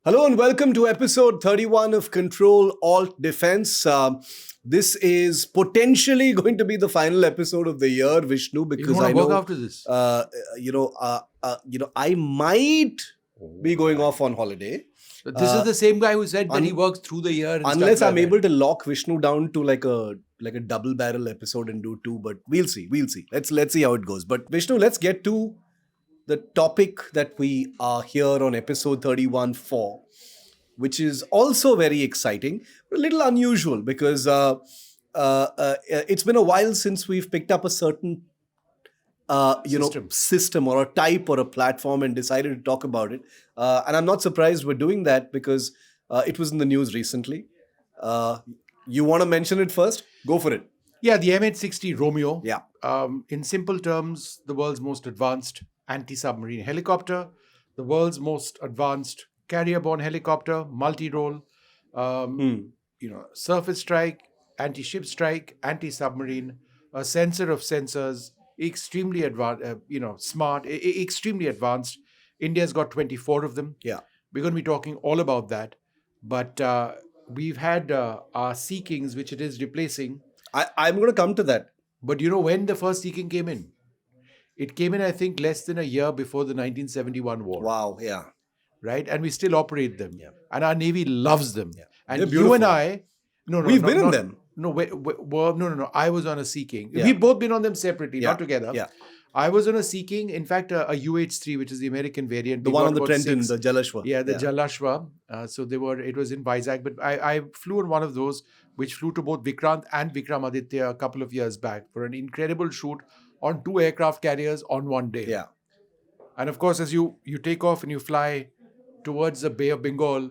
Hello and welcome to episode 31 of Control Alt Defense. This is potentially going to be the final episode of the year, Vishnu, because I know after this. I might be going off on holiday. But this is the same guy who said that he works through the year. And Unless stuff I'm like able to lock Vishnu down to like a double barrel episode and do two, but we'll see. Let's see how it goes. But Vishnu, let's get to the topic that we are here on episode 31 for, which is also very exciting, but a little unusual because it's been a while since we've picked up a certain system or a type or a platform and decided to talk about it. And I'm not surprised we're doing that because it was in the news recently. You want to mention it first? Go for it. Yeah, the MH-60 Romeo. Yeah. In simple terms, the world's most advanced anti-submarine helicopter, the world's most advanced carrier-borne helicopter, multi-role, surface strike, anti-ship strike, anti-submarine, a sensor of sensors, extremely advanced, smart, extremely advanced. India's got 24 of them. Yeah. We're going to be talking all about that. But we've had our Sea Kings, which it is replacing. I'm going to come to that. But you know when the first Sea King came in? It came in, I think, less than a year before the 1971 war. Wow, yeah. Right? And we still operate them. Yeah. And our Navy loves them. Yeah. And They're you and I... We've been in them. No. I was on a Sea King. Yeah. We've both been on them separately, not together. Yeah. I was on a Sea King. In fact, a UH-3, which is the American variant. The one on the Trenton, the Jalashwa. Yeah, the Jalashwa. It was in Vizag. But I flew on one of those, which flew to both Vikrant and Vikramaditya a couple of years back for an incredible shoot on 2 aircraft carriers on one day. Yeah. And of course, as you take off and you fly towards the Bay of Bengal,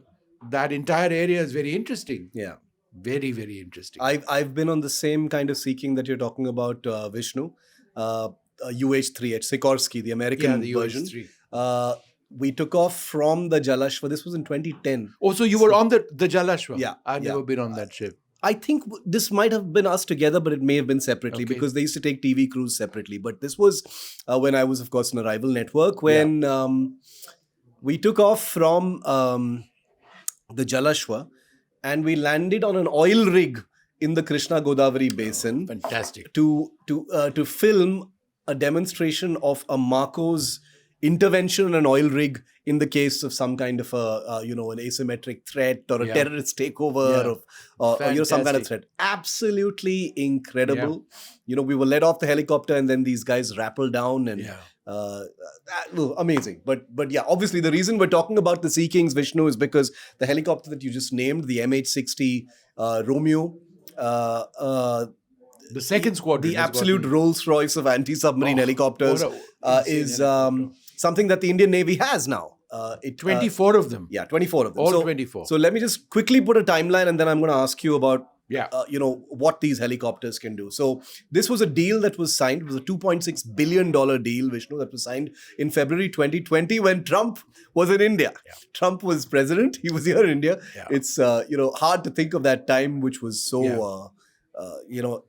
that entire area is very interesting. Yeah. Very, very interesting. I've been on the same kind of seeking that you're talking about, Vishnu. UH-3 at Sikorsky, the American version. UH-3. We took off from the Jalashwa. This was in 2010. Oh, so you were on the Jalashwa? Yeah. I've never been on that ship. I think this might have been us together, but it may have been separately because they used to take TV crews separately. But this was when I was, of course, in a rival network when we took off from the Jalashwa and we landed on an oil rig in the Krishna Godavari basin. Fantastic. To film a demonstration of a Marco's intervention on an oil rig in the case of some kind of an asymmetric threat or a terrorist takeover or some kind of threat. Absolutely incredible. Yeah. We were led off the helicopter and then these guys rappelled down and amazing. But yeah, obviously the reason we're talking about the Sea Kings, Vishnu, is because the helicopter that you just named, the MH-60 Romeo, the second squadron, the absolute Rolls Royce of anti-submarine helicopters, is something that the Indian Navy has now. 24 of them. Yeah, 24 of them. All 24. So let me just quickly put a timeline and then I'm going to ask you about what these helicopters can do. So this was a deal that was signed. It was a $2.6 billion deal, Vishnu, that was signed in February 2020 when Trump was in India. Yeah. Trump was president. He was here in India. Yeah. It's, hard to think of that time, which was so...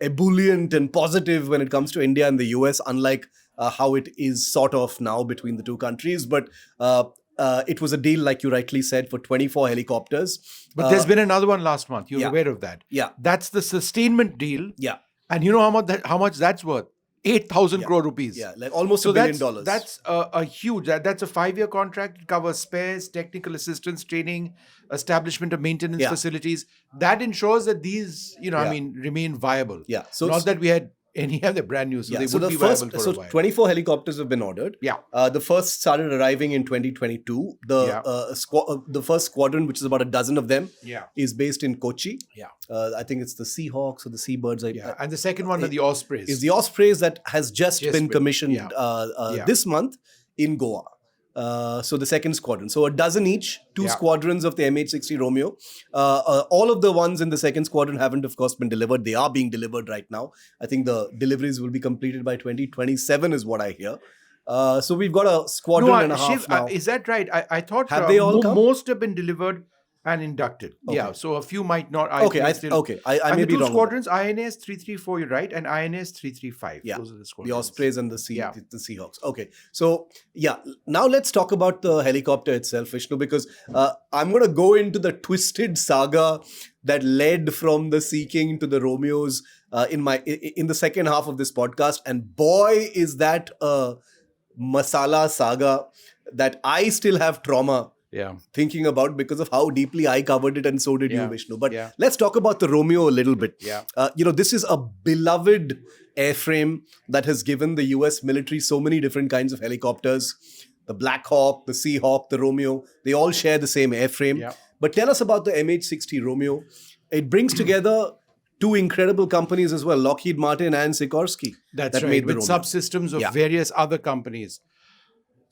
ebullient and positive when it comes to India and the US, unlike how it is sort of now between the two countries. But it was a deal, like you rightly said, for 24 helicopters. But there's been another one last month. You're aware of that. Yeah. That's the sustainment deal. Yeah. And you know how much that's worth? 8,000 crore rupees. Yeah, like almost $1 billion. That's a huge, that's a 5-year contract. It covers spares, technical assistance, training, establishment of maintenance facilities. That ensures that these, remain viable. Yeah. So not that we had any other brand new, so they would be viable for a while. 24 helicopters have been ordered. Yeah. The first started arriving in 2022. The first squadron, which is about a dozen of them, is based in Kochi. Yeah. I think it's the Seahawks or the Seabirds. And the second one are the Ospreys. Is the Ospreys that has just been commissioned this month in Goa. So the second squadron. So a dozen each, 2 squadrons of the MH-60 Romeo. All of the ones in the second squadron haven't, of course, been delivered. They are being delivered right now. I think the deliveries will be completed by 2027 is what I hear. So we've got a squadron and a half Shiv, now. Is that right? I thought have they all come? most have been delivered and inducted. Okay. Yeah, so a few might not. Okay, I and may the be two wrong. squadrons, INS 334, you're right, and INS 335. Yeah, Those are the the squadrons. Ospreys and the Yeah. the Seahawks. Okay, so yeah, now let's talk about the helicopter itself, Vishnu, because I'm going to go into the twisted saga that led from the Sea King to the Romeos in the second half of this podcast, and boy, is that a masala saga that I still have trauma Yeah. thinking about because of how deeply I covered it, and so did you, Yeah. Vishnu. But Yeah. let's talk about the Romeo a little bit. Yeah. This is a beloved airframe that has given the US military so many different kinds of helicopters. The Black Hawk, the Seahawk, the Romeo, they all share the same airframe. Yeah. But tell us about the MH-60 Romeo. It brings together two incredible companies as well, Lockheed Martin and Sikorsky. That's that right, made the with Romeo. subsystems of Yeah. various other companies.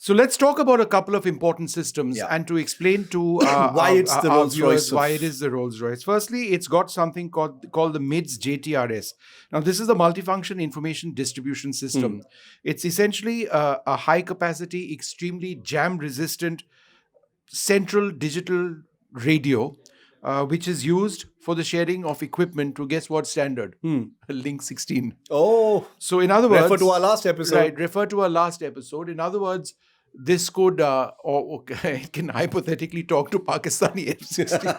So let's talk about a couple of important systems Yeah. and to explain to Why it's the our Rolls-Royce viewers of- why it is the Rolls-Royce. Firstly, it's got something called the MIDS JTRS. Now, this is the Multifunction Information Distribution System. It's essentially a high-capacity, extremely jam-resistant central digital radio, which is used for the sharing of equipment to guess what standard? Link 16. Oh, So, in other words, refer to our last episode. Right, refer to our last episode. In other words, this could, it can hypothetically talk to Pakistani F-16s.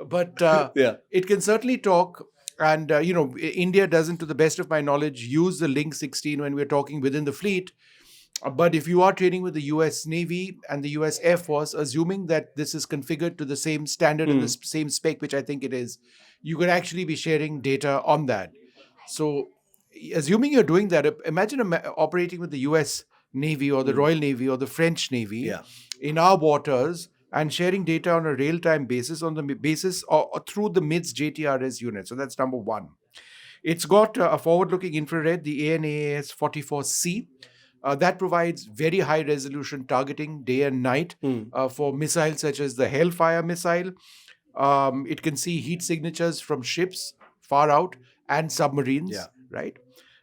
But Yeah. it can certainly talk. And, India doesn't, to the best of my knowledge, use the Link 16 when we're talking within the fleet. But if you are training with the US Navy and the US Air Force, assuming that this is configured to the same standard and the same spec, which I think it is, you could actually be sharing data on that. So, assuming you're doing that, imagine operating with the US Navy or the Royal Navy or the French Navy Yeah. in our waters and sharing data on a real-time basis on the basis or through the MIDS JTRS unit. So that's number one. It's got a forward-looking infrared, the ANAS 44C. That provides very high resolution targeting day and night for missiles such as the Hellfire missile. It can see heat signatures from ships far out and submarines, Yeah. right?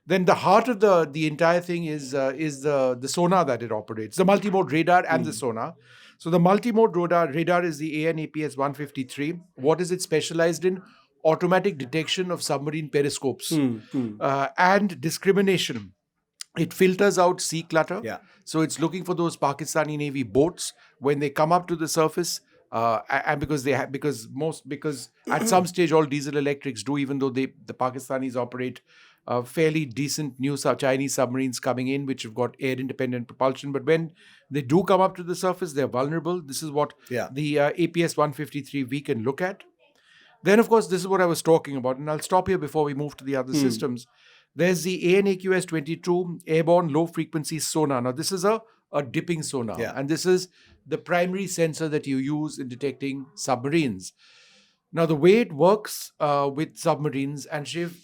Then the heart of the entire thing is the sonar that it operates, the multimode radar and the sonar. So the multimode radar is the ANAPS 153. What is it specialized in? Automatic detection of submarine periscopes and discrimination. It filters out sea clutter. Yeah. So it's looking for those Pakistani Navy boats when they come up to the surface. And because at some stage all diesel electrics do, even though the Pakistanis operate fairly decent new Chinese submarines coming in, which have got air independent propulsion. But when they do come up to the surface, they're vulnerable. This is what the APS 153V can look at. Then, of course, this is what I was talking about, and I'll stop here before we move to the other systems. There's the ANAQS 22 airborne low frequency sonar. Now, this is a dipping sonar, and this is the primary sensor that you use in detecting submarines. Now, the way it works with submarines, and Shiv,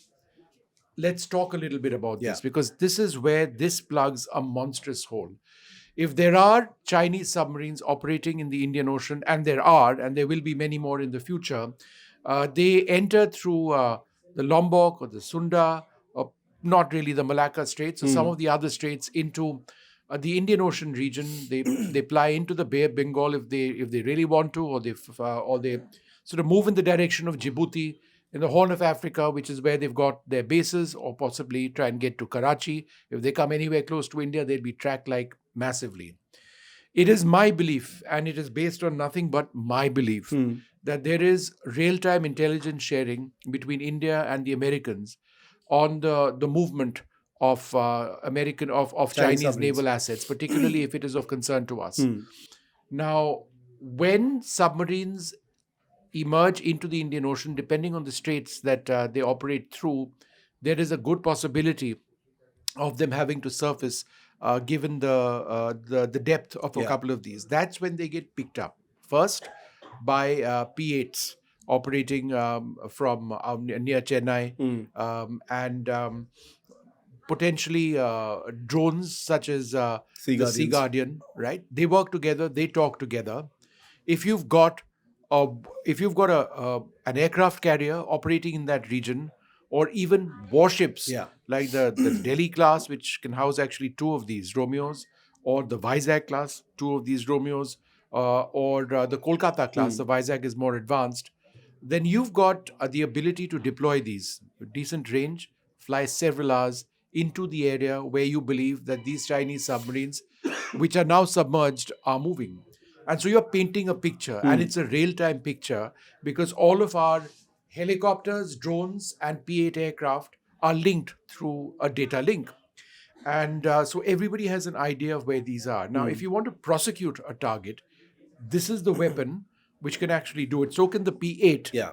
let's talk a little bit about this, because this is where this plugs a monstrous hole. If there are Chinese submarines operating in the Indian Ocean, and there will be many more in the future, they enter through the Lombok or the Sunda, or not really the Malacca Straits, or some of the other straits into the Indian Ocean region. They ply into the Bay of Bengal if they really want to, or they sort of move in the direction of Djibouti in the Horn of Africa, which is where they've got their bases, or possibly try and get to Karachi. If they come anywhere close to India, they'll be tracked like massively. It is my belief, and it is based on nothing but my belief, that there is real-time intelligence sharing between India and the Americans on the movement of Chinese naval assets, particularly if it is of concern to us. Now, when submarines emerge into the Indian Ocean, depending on the straits that they operate through, there is a good possibility of them having to surface, given the depth of a couple of these. That's when they get picked up. First, by P8s operating from near Chennai, and potentially drones such as the Sea Guardian, right? They work together, they talk together. If you've got an aircraft carrier operating in that region, or even warships like the Delhi class, which can house actually two of these Romeos, or the Vizag class, 2 of these Romeos, or the Kolkata class, the Vizag is more advanced, then you've got the ability to deploy these with decent range, fly several hours into the area where you believe that these Chinese submarines, which are now submerged, are moving. And so you're painting a picture, and it's a real-time picture because all of our helicopters, drones, and P-8 aircraft are linked through a data link. And so everybody has an idea of where these are. Now, if you want to prosecute a target, this is the weapon which can actually do it. So can the P-8. Yeah.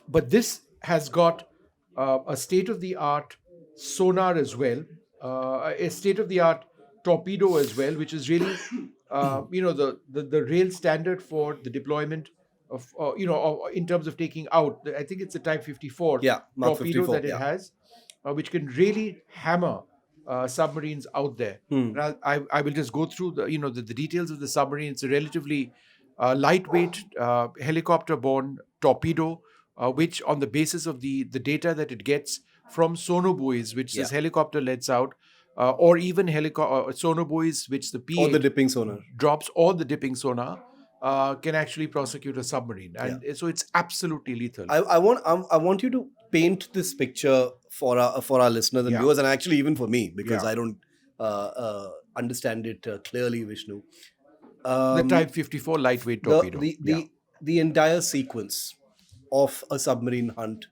But this has got a state-of-the-art sonar as well, a state-of-the-art torpedo as well, which is really, the rail standard for the deployment of, in terms of taking out. I think it's a Type 54 Mark torpedo 54, that it has, which can really hammer submarines out there. And I will just go through the details of the submarine. It's a relatively lightweight helicopter-borne torpedo, which on the basis of the data that it gets from sonobuoys, which this helicopter lets out, or even sonobuoys which the P-8 or the dipping sonar drops, or the dipping sonar, can actually prosecute a submarine. And so it's absolutely lethal. I want you to paint this picture for our listeners and viewers, and actually even for me, because I don't understand it clearly, Vishnu. The Type 54 lightweight torpedo. The entire sequence of a submarine hunt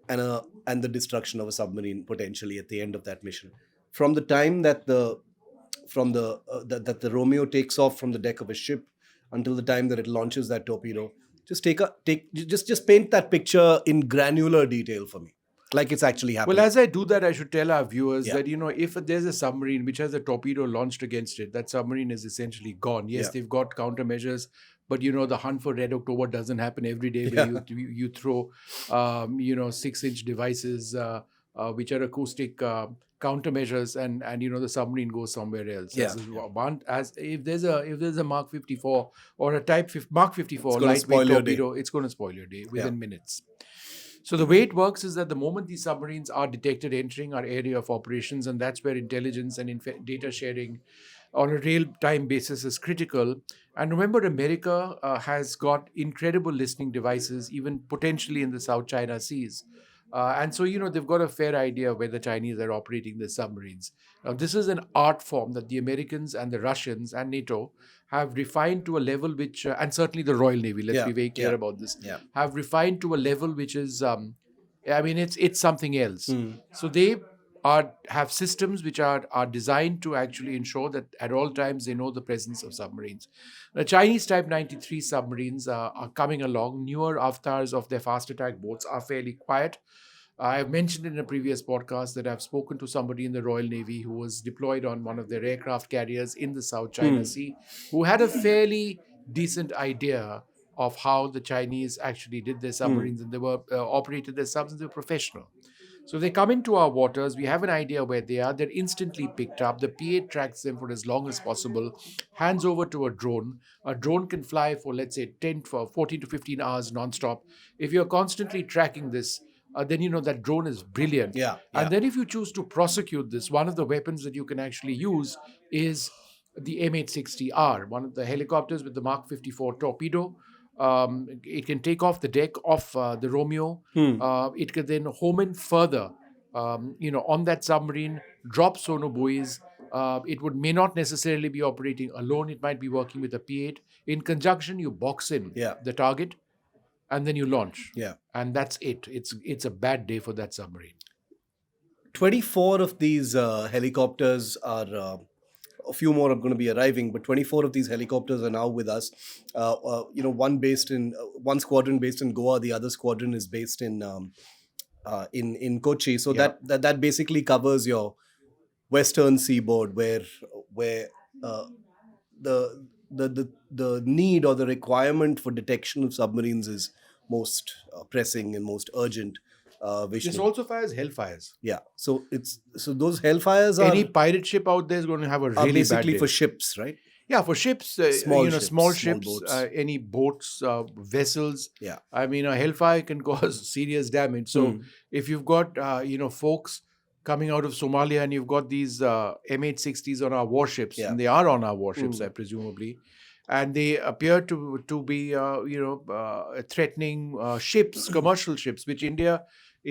and the destruction of a submarine potentially at the end of that mission, from the time that the Romeo takes off from the deck of a ship until the time that it launches that torpedo. Just just paint that picture in granular detail for me, like it's actually happening. Well, as I do that, I should tell our viewers that, if there's a submarine which has a torpedo launched against it, that submarine is essentially gone. Yes, they've got countermeasures, but the hunt for Red October doesn't happen every day where you throw 6-inch devices which are acoustic countermeasures, and the submarine goes somewhere else. Yeah. If there's a Mark 54 or a Type Mark 54 lightweight torpedo, it's going to spoil your day within minutes. So the way it works is that the moment these submarines are detected entering our area of operations, and that's where intelligence and data sharing on a real-time basis is critical. And remember, America has got incredible listening devices, even potentially in the South China Seas. And so, they've got a fair idea where the Chinese are operating the submarines. Now, this is an art form that the Americans and the Russians and NATO have refined to a level which, and certainly the Royal Navy, let's be very clear about this, have refined to a level which is, it's something else. So they have systems which are designed to actually ensure that at all times they know the presence of submarines. The Chinese Type 93 submarines are coming along. Newer avatars of their fast attack boats are fairly quiet. I have mentioned in a previous podcast that I've spoken to somebody in the Royal Navy who was deployed on one of their aircraft carriers in the South China Sea, who had a fairly decent idea of how the Chinese actually did their submarines, and they were operated their subs, and they were professional. So they come into our waters, we have an idea where they are, they're instantly picked up, the P-8 tracks them for as long as possible, hands over to a drone. A drone can fly for, let's say, 14 to 15 hours non-stop. If you're constantly tracking this, then that drone is brilliant. And then if you choose to prosecute this, one of the weapons that you can actually use is the MH-60R, one of the helicopters with the Mark 54 torpedo. It can take off the deck of the Romeo. It can then home in further, on that submarine, drop sonobuoys. It may not necessarily be operating alone. It might be working with a P-8. In conjunction, you box in the target, and then you launch. And that's it. It's a bad day for that submarine. 24 of these helicopters are... a few more are going to be arriving, but 24 of these helicopters are now with us. One squadron based in Goa, the other squadron is based in Kochi. So that basically covers your Western Seaboard, where the need or the requirement for detection of submarines is most pressing and most urgent. This also fires Hellfires. So those Hellfires are... Any pirate ship out there is going to have a really basically bad day. For ships, right? For ships, small ships, any boats, vessels. A Hellfire can cause serious damage. So if you've got, folks coming out of Somalia, and you've got these MH-60s on our warships, Yeah. and they are on our warships, presumably, and they appear to be threatening ships, commercial ships, which India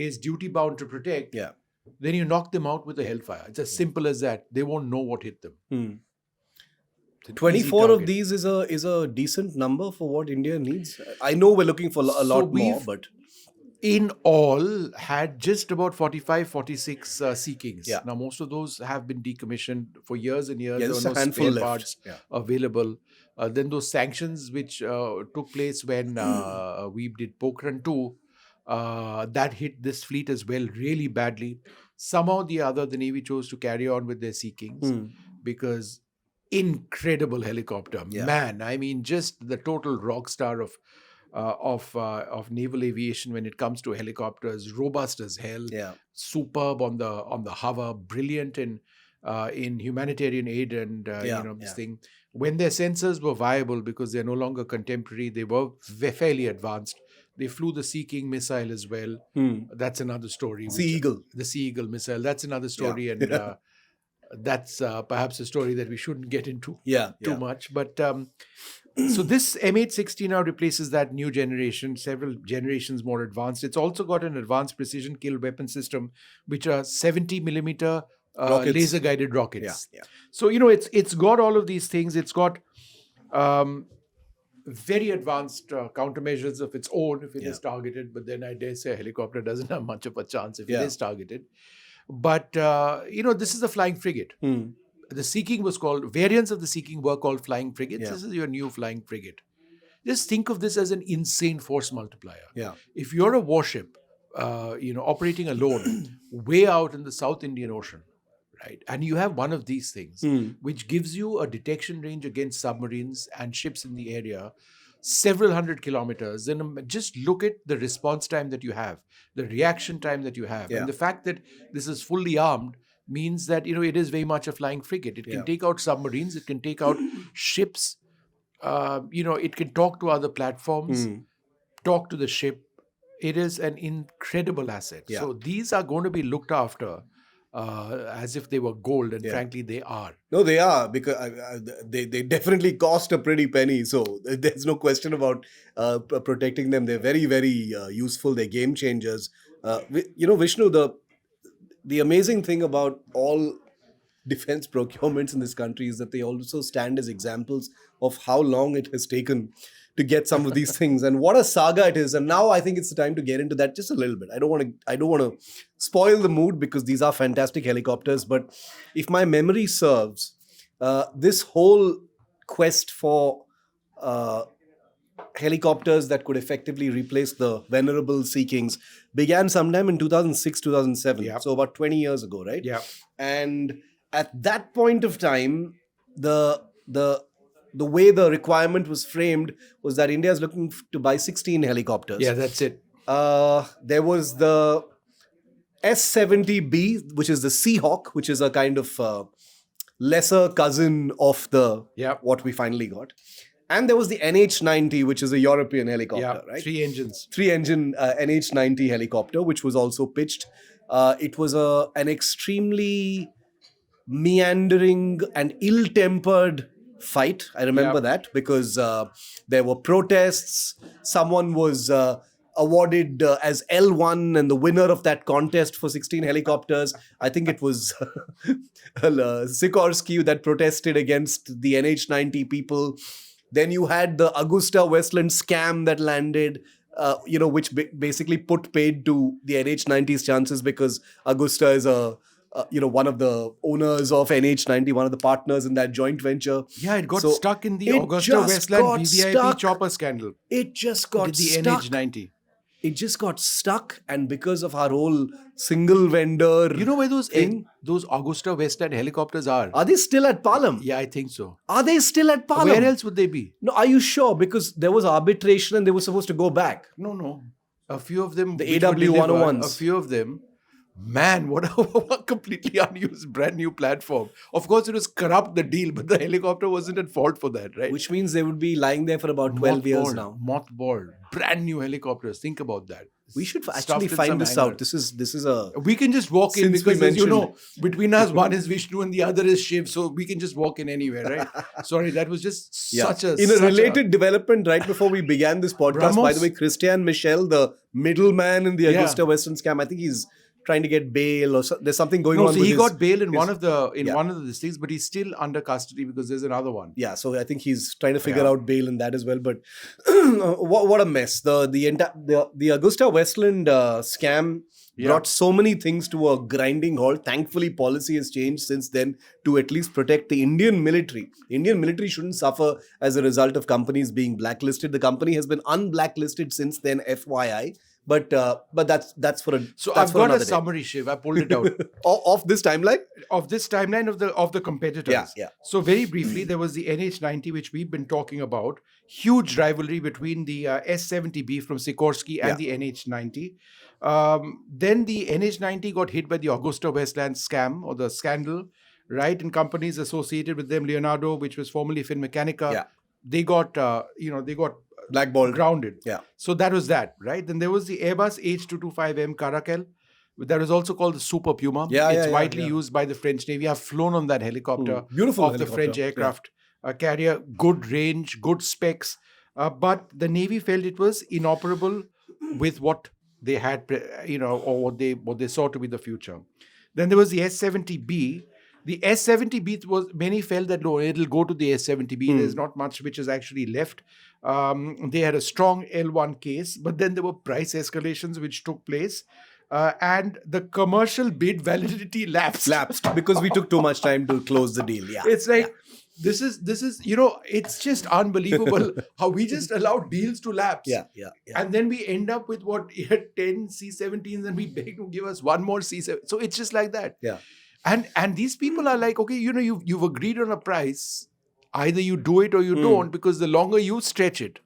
is duty bound to protect. Yeah. Then you knock them out with a Hellfire. It's as simple as that. They won't know what hit them. It's an easy 24 of target. these is a decent number for what India needs. I know we're looking for a lot more, we've- but in all had just about 45, 46 Sea Kings. Yeah. Now, most of those have been decommissioned for years and years. Yeah, There there's were a no handful spare left. parts Yeah. available. Then those sanctions which took place when we did Pokhran 2, that hit this fleet as well really badly. Somehow or the other, the Navy chose to carry on with their Sea Kings because incredible helicopter. Yeah. Man, I mean, just the total rock star of naval aviation when it comes to helicopters, robust as hell, yeah. superb on the hover, brilliant in humanitarian aid and this thing. When their sensors were viable because they're no longer contemporary, they were fairly advanced. They flew the Sea King missile as well. That's another story. Sea Eagle. The Sea Eagle missile. That's another story, and that's perhaps a story that we shouldn't get into too much. But so this MH-60 now replaces that new generation, several generations more advanced. It's also got an advanced precision kill weapon system, which are 70 millimeter laser guided rockets. Yeah. So it's got all of these things. It's got very advanced countermeasures of its own if it is targeted. But then I dare say a helicopter doesn't have much of a chance if it is targeted. But this is a flying frigate. The Sea King was called, variants of the Sea King were called flying frigates. Yeah. This is your new flying frigate. Just think of this as an insane force multiplier. Yeah. If you're a warship, operating alone way out in the South Indian Ocean, right, and you have one of these things, which gives you a detection range against submarines and ships in the area, several hundred kilometers, then just look at the response time that you have, the reaction time that you have, and the fact that this is fully armed means that it is very much a flying frigate. It can take out submarines, it can take out ships, it can talk to other platforms, talk to the ship. It is an incredible asset. Yeah. So these are going to be looked after as if they were gold, and frankly they are. No, they are, because they definitely cost a pretty penny. So there's no question about protecting them. They're very, very useful. They're game changers. Vishnu, the amazing thing about all defense procurements in this country is that they also stand as examples of how long it has taken to get some of these things and what a saga it is. And now I think it's the time to get into that just a little bit. I don't want to spoil the mood because these are fantastic helicopters. But if my memory serves, this whole quest for helicopters that could effectively replace the venerable Sea Kings began sometime in 2006, 2007. Yeah. So about 20 years ago, right? Yeah. And at that point of time, the way the requirement was framed was that India is looking to buy 16 helicopters. Yeah, that's it. There was the S-70B, which is the Seahawk, which is a kind of lesser cousin of the what we finally got. And there was the NH-90, which is a European helicopter, right? 3 engines. 3-engine NH-90 helicopter, which was also pitched. It was an extremely meandering and ill-tempered fight. I remember that because there were protests. Someone was awarded as L1 and the winner of that contest for 16 helicopters. I think it was Sikorsky that protested against the NH-90 people. Then you had the Augusta Westland scam that landed, which basically put paid to the NH-90's chances because Augusta is one of the owners of NH-90, one of the partners in that joint venture. Yeah, it got stuck in the Augusta Westland VVIP chopper scandal. It just got stuck. The NH-90. It just got stuck, and because of our whole single vendor... You know where those Augusta Westland helicopters are? Are they still at Palam? Yeah, I think so. Are they still at Palam? Where else would they be? No, are you sure? Because there was arbitration and they were supposed to go back. No. A few of them... The AW101s. A few of them... Man, what a completely unused brand new platform. Of course, it was corrupt, the deal, but the helicopter wasn't at fault for that, right? Which means they would be lying there for about 12 years now. Mothballed. Brand new helicopters. Think about that. We should stuffed actually in find some this hangar. out. This is a... We can just walk in Since we because, as you mentioned- know, between us, one is Vishnu and the other is Shiv. So we can just walk in anywhere, right? Sorry, that was just such a... In a related development right before we began this podcast, by Ramos? the way, Christian Michel, the middleman in the Yeah. Augusta Western scam, I think he's trying to get bail or there's something going No, on so with he his... got bail in one of the Yeah. one of the things, but he's still under custody because there's another one. Yeah, so I think he's trying to figure Yeah. out bail in that as well. But what a mess! The Augusta Westland scam Yeah. brought so many things to a grinding halt. Thankfully, policy has changed since then to at least protect the Indian military. Indian military shouldn't suffer as a result of companies being blacklisted. The company has been unblacklisted since then, FYI. But that's for a... So that's I've for got a another day. summary, Shiv. I pulled it out Of this timeline. of this timeline of the competitors. Yeah, yeah. So very briefly, there was the NH-90, which we've been talking about. Huge rivalry between the S-70B from Sikorsky and the NH-90. Then the NH-90 got hit by the Augusta Westland scam or the scandal, right? And companies associated with them, Leonardo, which was formerly Finmeccanica, Yeah. they got they got Blackballed. grounded. Yeah. So that was that, right? Then there was the Airbus H225M Caracal. That was also called the Super Puma. Yeah, it's yeah, widely yeah. used by the French Navy. I've flown on that helicopter Beautiful of the helicopter. French aircraft carrier. Good range, good specs. But the Navy felt it was inoperable with what they had, or what they saw to be the future. Then there was the S-70B. The S-70B was, many felt that no, it'll go to the S-70B. There's not much which is actually left. They had a strong L1 case, but then there were price escalations which took place. And the commercial bid validity lapsed. Because we took too much time to close the deal. Yeah. It's like, this is, it's just unbelievable how we just allowed deals to lapse. Yeah. And then we end up with 10 C-17s and we beg to give us one more C-17. So it's just like that. Yeah. And these people are like, okay, you've agreed on a price. Either you do it or you don't, because the longer you stretch it,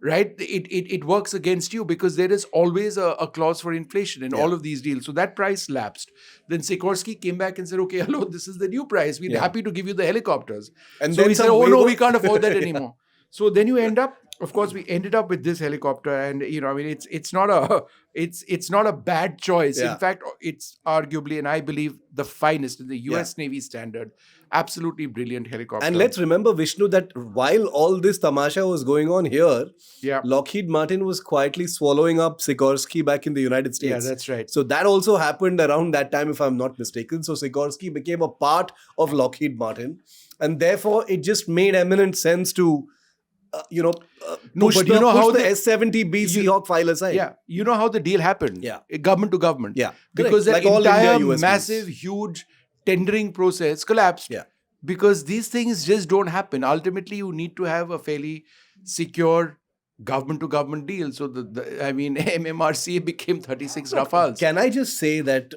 right, it works against you because there is always a clause for inflation in all of these deals. So that price lapsed. Then Sikorsky came back and said, okay, hello, this is the new price. We're happy to give you the helicopters. And so then we said, some oh no, waiver- we can't afford that anymore. So then you end up, of course, we ended up with this helicopter, and it's not a bad choice. Yeah. In fact, it's arguably, and I believe, the finest in the US Navy standard. Absolutely brilliant helicopter. And let's remember, Vishnu, that while all this tamasha was going on here, yeah, Lockheed Martin was quietly swallowing up Sikorsky back in the United States. yeah, that's right. So that also happened around that time, if I'm not mistaken. So Sikorsky became a part of Lockheed Martin. And therefore, it just made eminent sense to, push but you know how the the- S-70B Seahawk file aside. Yeah, you know how the deal happened? Yeah. Government to government. Yeah, Because correct. the Like all entire India, US massive, huge tendering process collapsed. Yeah. Because these things just don't happen. Ultimately, you need to have a fairly secure government to government deal. So, MMRCA became 36 Rafales. Can I just say that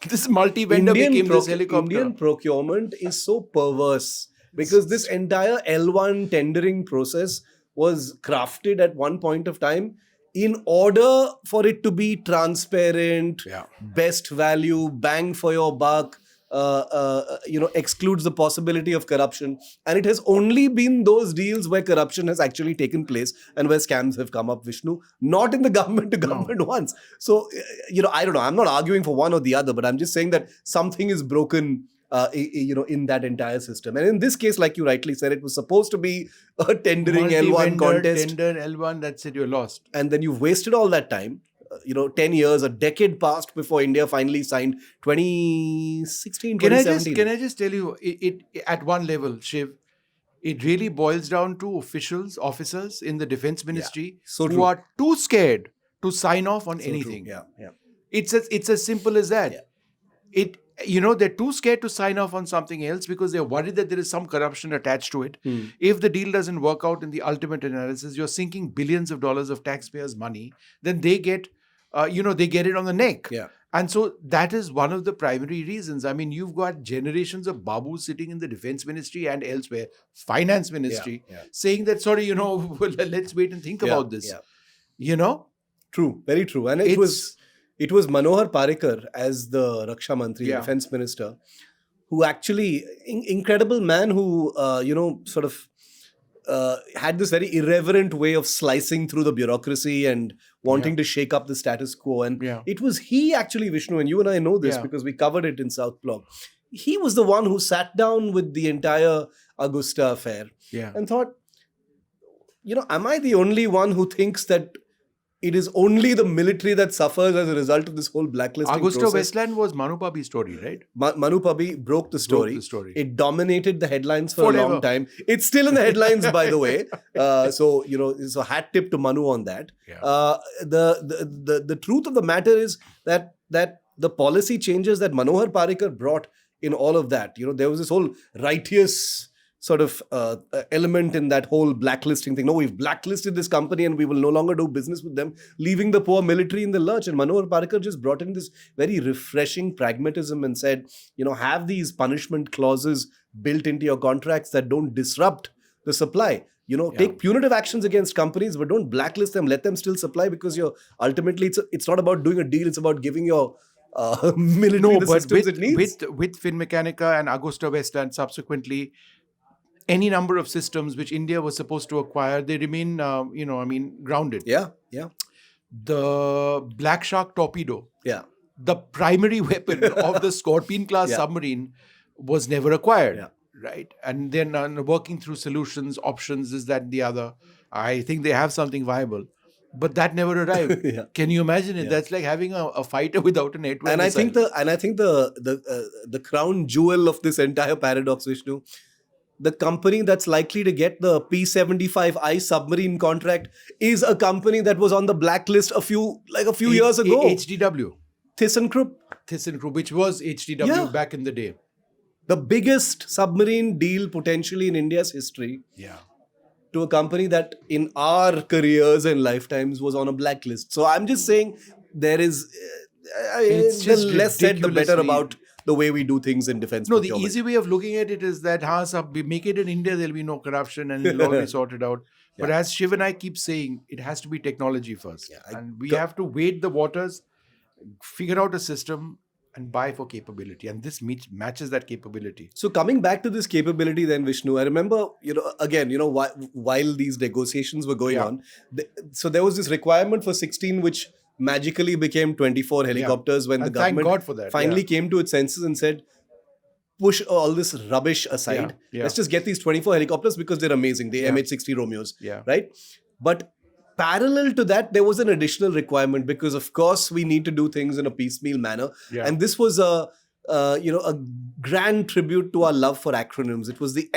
This multi-vendor became this helicopter. Indian procurement is so perverse because this entire L1 tendering process was crafted at one point of time in order for it to be transparent, best value, bang for your buck, excludes the possibility of corruption. And it has only been those deals where corruption has actually taken place and where scams have come up, Vishnu, not in the government to government ones. So, I don't know. I'm not arguing for one or the other, but I'm just saying that something is broken in that entire system. And in this case, like you rightly said, it was supposed to be a tendering L1 Multi-vendor, contest. Tender L1, that's it, you're lost. And then you've wasted all that time. 10 years, a decade passed before India finally signed 2016, 2017. Can I just tell you, it at one level, Shiv, it really boils down to officers in the defense ministry So who true. are too scared to sign off on anything. True. Yeah. It's as simple as that. They're too scared to sign off on something else because they're worried that there is some corruption attached to it. If the deal doesn't work out in the ultimate analysis, you're sinking billions of dollars of taxpayers' money, then they get, they get it on the neck. Yeah. And so that is one of the primary reasons. I mean, you've got generations of babus sitting in the defense ministry and elsewhere, finance ministry, saying that, sorry, let's wait and think about this. Yeah. True, very true. And it was Manohar Parrikar as the Raksha Mantri, defense minister, who actually, incredible man who, sort of had this very irreverent way of slicing through the bureaucracy and wanting to shake up the status quo. And it was he actually, Vishnu, and you and I know this because we covered it in South Block. He was the one who sat down with the entire Augusta affair and thought, am I the only one who thinks that it is only the military that suffers as a result of this whole blacklisting Augusta process? Westland was Manu Pabi's story, right? Manu Pabi broke the story. It dominated the headlines for Forever. a long time. It's still in the headlines, by the way. So it's a hat tip to Manu on that. The truth of the matter is that the policy changes that Manohar Parrikar brought in all of that, there was this whole righteous sort of element in that whole blacklisting thing. No, we've blacklisted this company and we will no longer do business with them, leaving the poor military in the lurch. And Manohar Parrikar just brought in this very refreshing pragmatism and said, have these punishment clauses built into your contracts that don't disrupt the supply. Take punitive actions against companies, but don't blacklist them. Let them still supply, because ultimately it's not about doing a deal. It's about giving your military the systems it needs. With Finmechanica and Augusta Westland subsequently, any number of systems which India was supposed to acquire, they remain, grounded. Yeah. The Black Shark torpedo, the primary weapon of the Scorpion-class submarine, was never acquired, right? And then working through solutions, options, this, that, and the other. I think they have something viable. But that never arrived. Can you imagine it? That's like having a fighter without an air-to-air And missile. I think the crown jewel of this entire paradox, Vishnu, the company that's likely to get the P-75I submarine contract is a company that was on the blacklist a few years ago. HDW. ThyssenKrupp, which was HDW back in the day. The biggest submarine deal potentially in India's history. To a company that in our careers and lifetimes was on a blacklist. So I'm just saying there is the less said the better about the way we do things in defense procurement. The easy way of looking at it is that we make it in India, there'll be no corruption and it'll all be sorted out. But as Shiv and I keep saying, it has to be technology first. And we have to wade the waters, figure out a system, and buy for capability. And this matches that capability. So coming back to this capability then, Vishnu, I remember, while these negotiations were going on, so there was this requirement for 16, which magically became 24 helicopters when the government finally came to its senses and said, push all this rubbish aside. Let's just get these 24 helicopters because they're amazing. The MH-60 Romeos, right? But parallel to that, there was an additional requirement because, of course, we need to do things in a piecemeal manner. And this was a grand tribute to our love for acronyms. It was the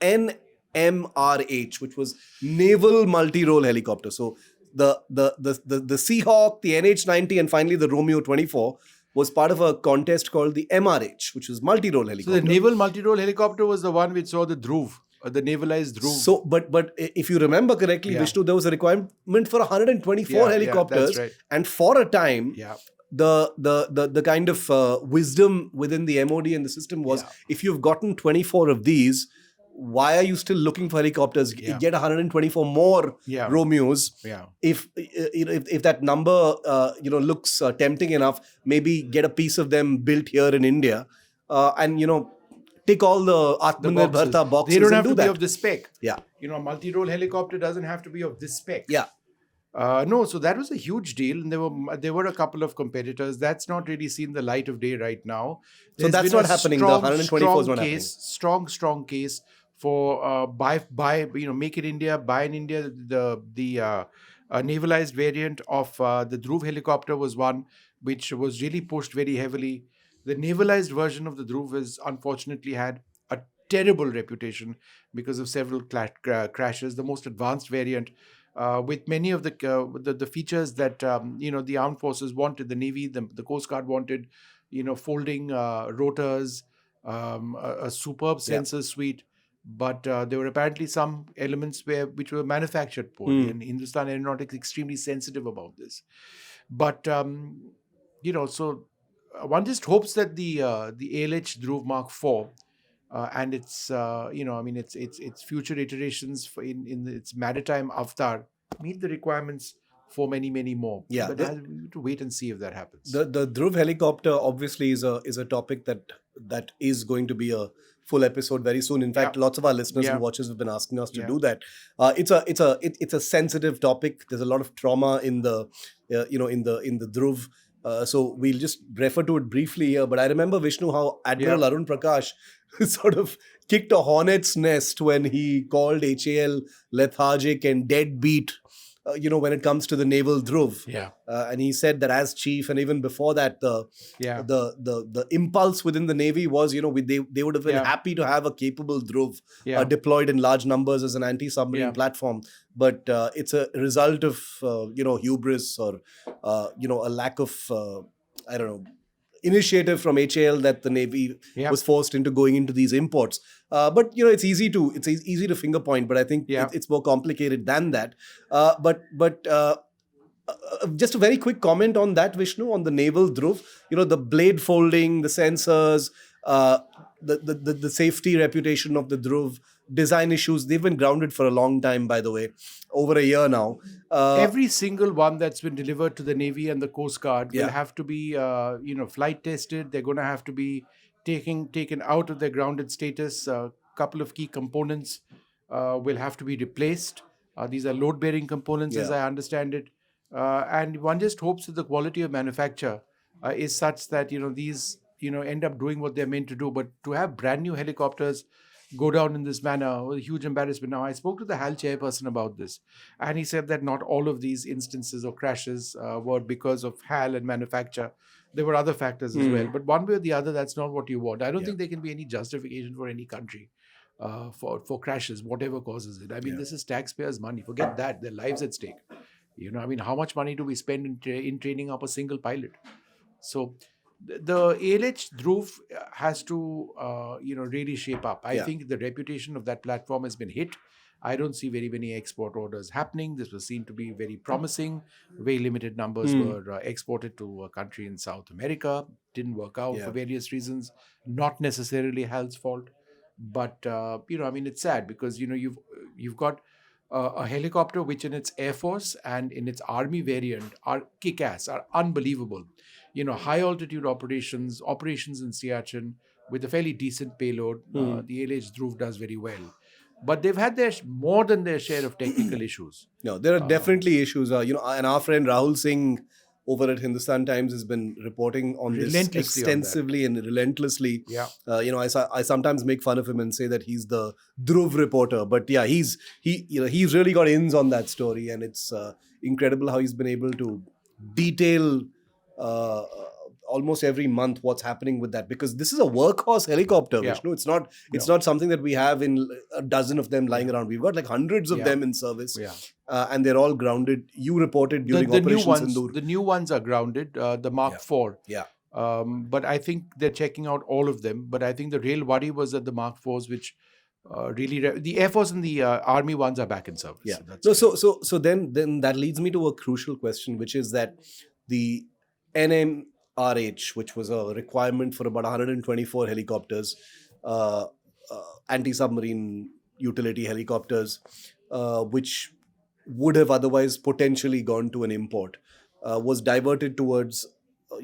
NMRH, which was Naval Multi-Role Helicopter. So the Seahawk, the NH-90, and finally the Romeo 24 was part of a contest called the MRH, which was multi-role helicopter. So the naval multi-role helicopter was the one which saw the Dhruv, the navalized Dhruv. So, but if you remember correctly, Vishnu, there was a requirement for 124 helicopters, that's right. and for a time, the kind of wisdom within the MOD and the system was, if you've gotten 24 of these, why are you still looking for helicopters? Get 124 more Romeos. If that number looks tempting enough, maybe get a piece of them built here in India, and tick all the Atmanirbharta boxes. They don't have and to do be that. of this spec. A multi-role helicopter doesn't have to be of this spec. So that was a huge deal, and there were a couple of competitors. That's not really seen the light of day right now. So that's not happening. The 124 is not happening. Strong case for make in India, buy in India. The navalized variant of the Dhruv helicopter was one which was really pushed very heavily. The navalized version of the Dhruv has unfortunately had a terrible reputation because of several crashes. The most advanced variant, with many of the features that the armed forces wanted, the Navy, the Coast Guard wanted, folding rotors, a superb sensor suite. But there were apparently some elements which were manufactured poorly, and Hindustan Aeronautics is extremely sensitive about this. But so one just hopes that the ALH Dhruv Mark IV and its its future iterations in its maritime avatar meet the requirements for many, many more. Yeah, But we have to wait and see if that happens. the Dhruv helicopter obviously is a topic that is going to be a full episode very soon. In fact, Yeah. lots of our listeners Yeah. and watchers have been asking us to Yeah. do that. It's a sensitive topic. There's a lot of trauma in the in the Dhruv. So we'll just refer to it briefly here. But I remember, Vishnu, how Admiral Yeah. Arun Prakash sort of kicked a hornet's nest when he called HAL lethargic and deadbeat. When it comes to the naval Dhruv. Yeah. And he said that as chief, and even before that, Yeah. the impulse within the Navy was, they would have been Yeah. happy to have a capable Dhruv Yeah. deployed in large numbers as an anti-submarine Yeah. platform. But it's a result of, hubris or, a lack of, I don't know, initiative from HAL that the Navy Yeah. was forced into going into these imports. But it's easy to finger point, but I think Yeah. it's more complicated than that. But just a very quick comment on that, Vishnu, on the naval Dhruv. The blade folding, the sensors, the safety reputation of the Dhruv, design issues. They've been grounded for a long time, by the way, over a year now. Every single one that's been delivered to the Navy and the Coast Guard will Yeah. have to be, flight tested. They're going to have to be taken out of their grounded status. A couple of key components will have to be replaced. These are load-bearing components, as Yeah. I understand it. And one just hopes that the quality of manufacture is such that these end up doing what they're meant to do. But to have brand new helicopters go down in this manner was a huge embarrassment. Now, I spoke to the HAL chairperson about this, and he said that not all of these instances of crashes were because of HAL and manufacture. There were other factors as well. But one way or the other, that's not what you want. I don't Yeah. think there can be any justification for any country for crashes, whatever causes it. I mean, Yeah. this is taxpayers' money. Forget that. Their lives at stake. How much money do we spend in training up a single pilot? So the ALH Dhruv has to, really shape up. I Yeah. think the reputation of that platform has been hit. I don't see very many export orders happening. This was seen to be very promising. Very limited numbers were exported to a country in South America. Didn't work out Yeah. for various reasons. Not necessarily HAL's fault, but it's sad because you've got a helicopter which in its Air Force and in its Army variant are kick-ass, are unbelievable. High altitude operations in Siachen with a fairly decent payload. The ALH Dhruv does very well. But they've had more than their share of technical issues. No, there are definitely issues. And our friend Rahul Singh over at Hindustan Times has been reporting on this Relentlessly on that. extensively and relentlessly. Yeah. I sometimes make fun of him and say that he's the Dhruv reporter, but yeah, he's really got ins on that story, and it's incredible how he's been able to detail almost every month what's happening with that, because this is a workhorse helicopter, Yeah. Vishnu. It's not something that we have in a dozen of them lying around. We've got like hundreds of Yeah. them in service. Yeah. And they're all grounded. You reported during The new Operation ones, Sindoor. the new ones are grounded. The Mark IV. Yeah. But I think they're checking out all of them. But I think the real worry was that the Mark IVs, which the Air Force and the Army ones are back in service. Yeah. That's So then that leads me to a crucial question, which is that the NMRH, which was a requirement for about 124 helicopters, anti-submarine utility helicopters, which would have otherwise potentially gone to an import, was diverted towards a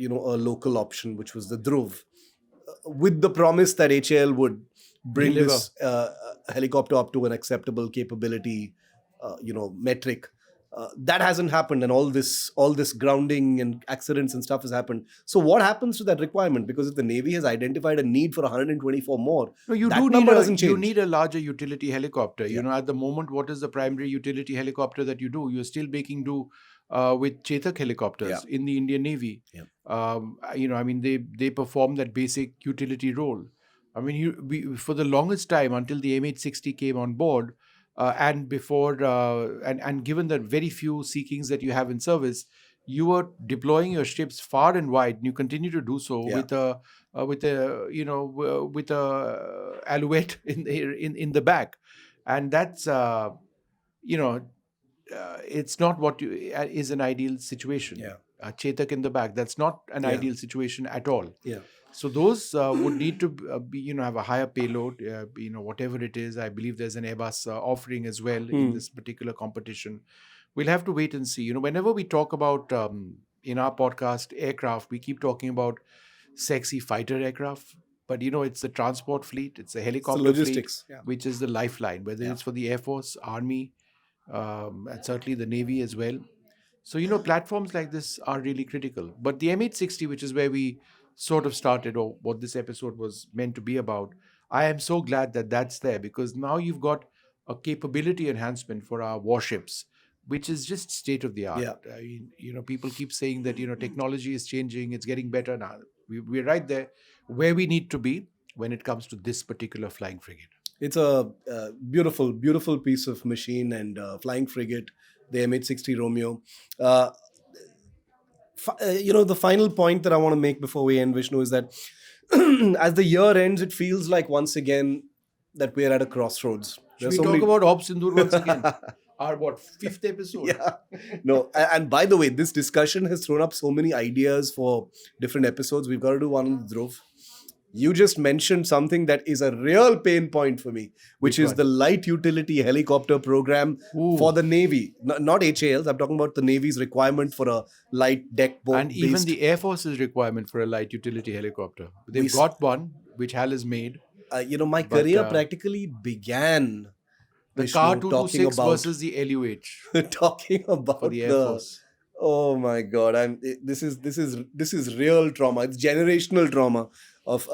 local option, which was the Dhruv, with the promise that HAL would bring Deliver. this helicopter up to an acceptable capability, metric. That hasn't happened, and all this grounding and accidents and stuff has happened. So what happens to that requirement? Because if the Navy has identified a need for 124 more, No, you that do number doesn't you change. need a larger utility helicopter. Yeah. At the moment, what is the primary utility helicopter that you do? You're still making do with Chetak helicopters in the Indian Navy. Yeah. They perform that basic utility role. For the longest time until the MH-60 came on board, and before and given the very few Sea Kings that you have in service, you were deploying your ships far and wide, and you continue to do so with a alouette in the back, and that's it's not what is an ideal situation. Yeah. Chetak in the back, that's not an ideal situation at all. Yeah. So those would need to have a higher payload, whatever it is. I believe there's an Airbus offering as well in this particular competition. we'll have to wait and see. You know, whenever we talk about in our podcast aircraft, we keep talking about sexy fighter aircraft. But you know, it's the transport fleet, it's the It's the helicopter fleet, logistics. Yeah. which is the lifeline, whether Yeah. it's for the Air Force, Army, and certainly the Navy as well. So, you know, platforms like this are really critical. But the MH-60, which is where we sort of started, or what this episode was meant to be about, I am so glad that that's there, because now you've got a capability enhancement for our warships, which is just state of the art. Yeah. I mean, you know, people keep saying that, you know, technology is changing, it's getting better now. We're right there where we need to be when it comes to this particular flying frigate. It's a beautiful, beautiful piece of machine and flying frigate, the MH-60 Romeo. You know, the final point that I want to make before we end, Vishnu, is that as the year ends, it feels like once again that we're at a crossroads. Should we talk about Op Sindoor once again? Our what, 5th episode? Yeah. No, and by the way, this discussion has thrown up so many ideas for different episodes. We've got to do one on Dhruv. You just mentioned something that is a real pain point for me, which is the light utility helicopter program for the Navy. Not HALs, I'm talking about the Navy's requirement for a light deck boat. And even the Air Force's requirement for a light utility helicopter. They've got one, which HAL has made. You know, my career practically began the Vishnu, Car 226 versus the LUH. Talking about for the Air Force. Oh my God! This is real trauma. It's generational trauma of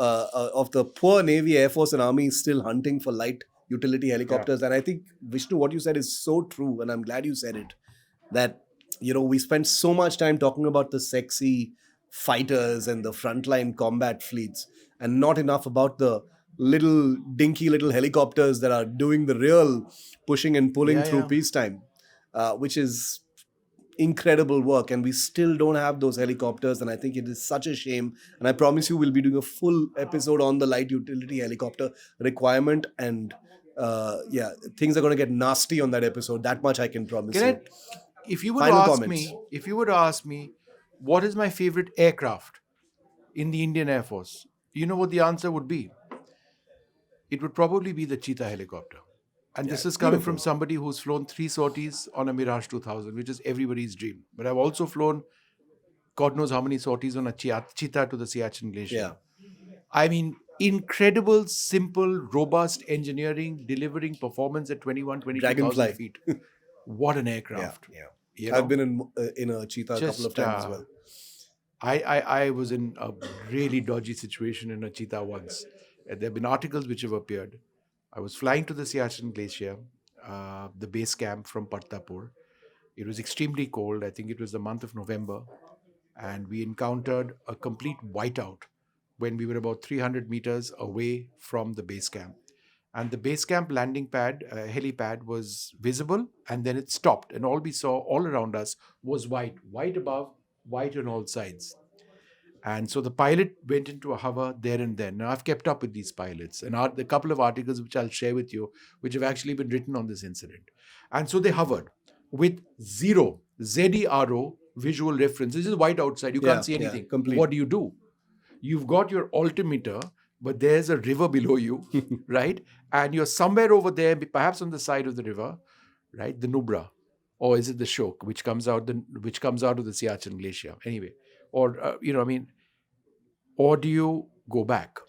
the poor Navy, Air Force, and Army still hunting for light utility helicopters. And I think, Vishnu, what you said is so true, and I'm glad you said it. That, you know, we spend so much time talking about the sexy fighters and the frontline combat fleets, and not enough about the dinky little helicopters that are doing the real pushing and pulling through peacetime, which is incredible work, and we still don't have those helicopters, and I think it is such a shame. And I promise you we'll be doing a full episode on the light utility helicopter requirement, and things are going to get nasty on that episode. That much I can promise you. If you were to ask me what is my favorite aircraft in the Indian Air Force, you know what the answer would be? It would probably be the Cheetah helicopter. And this is coming from somebody who's flown 3 sorties on a Mirage 2000, which is everybody's dream. But I've also flown God knows how many sorties on a Cheetah to the Siachen Glacier. Yeah. I mean, incredible, simple, robust engineering, delivering performance at 22,000 feet. What an aircraft. Yeah. You know? I've been in a Cheetah a couple of times as well. I was in a really dodgy situation in a Cheetah once. There have been articles which have appeared. I was flying to the Siachen Glacier, the base camp from Partapur. It was extremely cold. I think it was the month of November. And we encountered a complete whiteout when we were about 300 meters away from the base camp. And the base camp landing pad, helipad, was visible, and then it stopped. And all we saw all around us was white above, white on all sides. And so the pilot went into a hover there and then. Now, I've kept up with these pilots, and a couple of articles which I'll share with you, which have actually been written on this incident. And so they hovered with zero, ZERO, visual reference. This is white outside. You can't see anything. What do? You've got your altimeter, but there's a river below you, right? And you're somewhere over there, perhaps on the side of the river, right? The Nubra. Or is it the Shok, which comes out of the Siachen Glacier? Anyway. Or, or do you go back?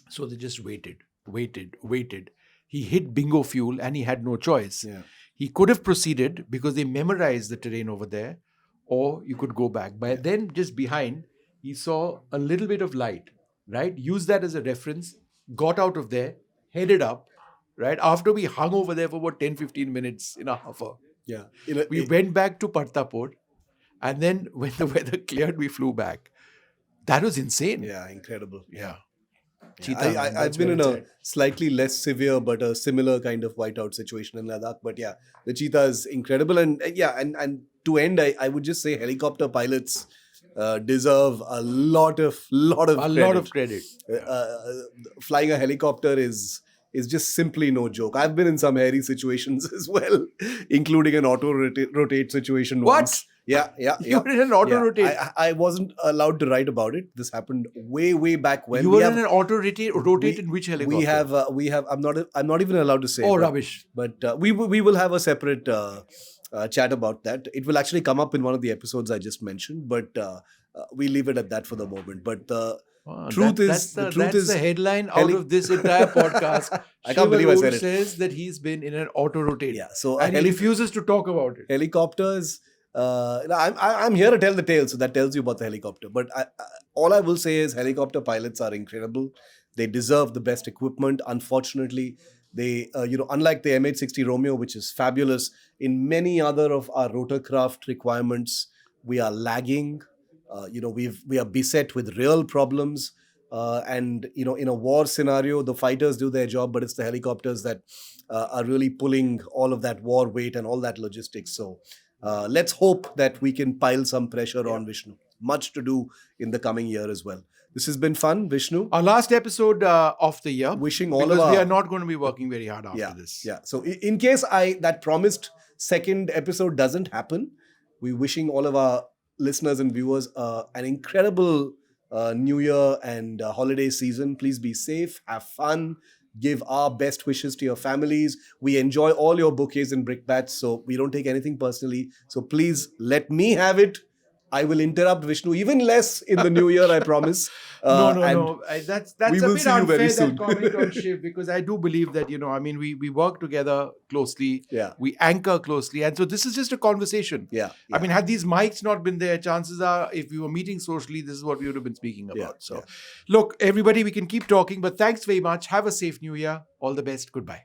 So they just waited. He hit bingo fuel and he had no choice. Yeah. He could have proceeded because they memorized the terrain over there, or you could go back. But then just behind, he saw a little bit of light, right? Used that as a reference, got out of there, headed up, right? After we hung over there for about 10-15 minutes in a hover. Yeah. We went back to Partapur. And then when the weather cleared, we flew back. That was insane. Yeah, incredible. Yeah. I've been in a slightly less severe but a similar kind of whiteout situation in Ladakh. But yeah, the Cheetah is incredible. And and to end, I would just say helicopter pilots deserve a lot of credit. Flying a helicopter is just simply no joke. I've been in some hairy situations as well, including an auto rotate situation once. Yeah. You were in an auto rotate? I wasn't allowed to write about it. This happened way back when. You were in an auto rotate in which helicopter? We have. I'm not even allowed to say. Oh, rubbish. But we will have a separate chat about that. It will actually come up in one of the episodes I just mentioned, but we leave it at that for the moment. But the truth is, that's the headline out of this entire podcast. I can't believe I said it. Says that he's been in an auto rotate. Yeah, so and he refuses to talk about it. Helicopters. I'm here to tell the tale, so that tells you about the helicopter. But all I will say is helicopter pilots are incredible. They deserve the best equipment. Unfortunately, they, unlike the MH-60 Romeo, which is fabulous, in many other of our rotorcraft requirements, we are lagging. We are beset with real problems. And in a war scenario, the fighters do their job, but it's the helicopters that are really pulling all of that war weight and all that logistics. So let's hope that we can pile some pressure on Vishnu. Much to do in the coming year as well. This has been fun, Vishnu. Our last episode of the year. Wishing all because of we are not going to be working very hard after this. Yeah. So in case that promised second episode doesn't happen, we're wishing all of our listeners and viewers an incredible New Year and holiday season. Please be safe, have fun, give our best wishes to your families. We enjoy all your bouquets and brickbats, so we don't take anything personally. So please let me have it. I will interrupt Vishnu even less in the new year, I promise. No. That's a bit unfair, that comment on Shiv, because I do believe that, we work together closely. Yeah. We anchor closely. And so this is just a conversation. Yeah. I mean, had these mics not been there, chances are if we were meeting socially, this is what we would have been speaking about. Look, everybody, we can keep talking, but thanks very much. Have a safe new year. All the best. Goodbye.